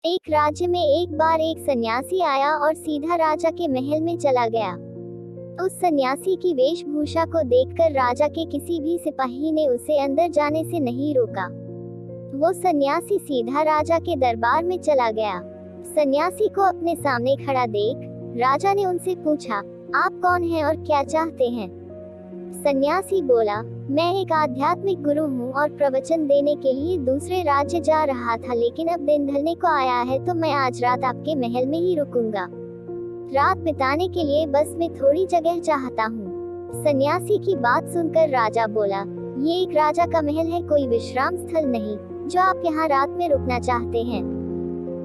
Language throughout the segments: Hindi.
एक राज्य में एक बार एक सन्यासी आया और सीधा राजा के महल में चला गया। उस सन्यासी की वेशभूषा को देखकर राजा के किसी भी सिपाही ने उसे अंदर जाने से नहीं रोका। वो सन्यासी सीधा राजा के दरबार में चला गया। सन्यासी को अपने सामने खड़ा देख राजा ने उनसे पूछा, आप कौन हैं और क्या चाहते हैं? सन्यासी बोला, मैं एक आध्यात्मिक गुरु हूँ और प्रवचन देने के लिए दूसरे राज्य जा रहा था, लेकिन अब दिन ढलने को आया है तो मैं आज रात आपके महल में ही रुकूंगा। रात बिताने के लिए बस में थोड़ी जगह चाहता हूँ। सन्यासी की बात सुनकर राजा बोला, ये एक राजा का महल है, कोई विश्राम स्थल नहीं जो आप यहाँ रात में रुकना चाहते हैं।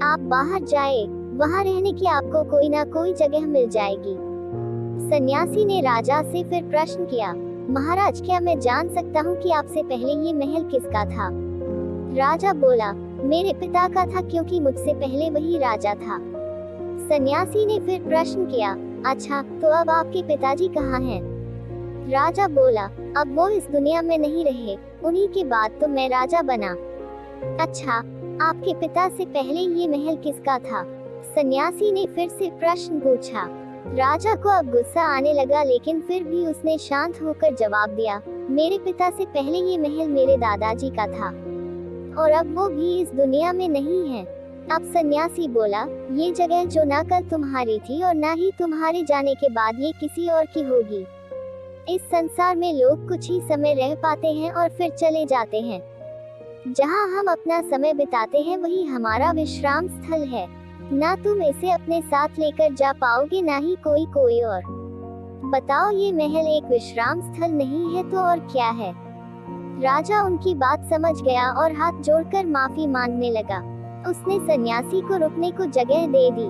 आप बाहर जाए, वहाँ रहने की आपको कोई ना कोई जगह मिल जाएगी। सन्यासी ने राजा से फिर प्रश्न किया, महाराज क्या मैं जान सकता हूँ कि आपसे पहले ये महल किसका था? राजा बोला, मेरे पिता का था, क्योंकि मुझसे पहले वही राजा था। सन्यासी ने फिर प्रश्न किया, अच्छा तो अब आपके पिताजी कहाँ हैं? राजा बोला, अब वो इस दुनिया में नहीं रहे, उन्हीं के बाद तो मैं राजा बना। अच्छा, आपके पिता से पहले ये महल किसका था? सन्यासी ने फिर से प्रश्न पूछा। राजा को अब गुस्सा आने लगा, लेकिन फिर भी उसने शांत होकर जवाब दिया, मेरे पिता से पहले ये महल मेरे दादाजी का था और अब वो भी इस दुनिया में नहीं है। अब सन्यासी बोला, ये जगह जो ना कल तुम्हारी थी और ना ही तुम्हारे जाने के बाद ये किसी और की होगी। इस संसार में लोग कुछ ही समय रह पाते हैं और फिर चले जाते हैं। जहाँ हम अपना समय बिताते हैं वही हमारा विश्राम स्थल है। ना तुम इसे अपने साथ लेकर जा पाओगे, ना ही कोई और। बताओ, ये महल एक विश्राम स्थल नहीं है तो और क्या है? राजा उनकी बात समझ गया और हाथ जोड़कर माफी मांगने लगा। उसने सन्यासी को रुकने को जगह दे दी।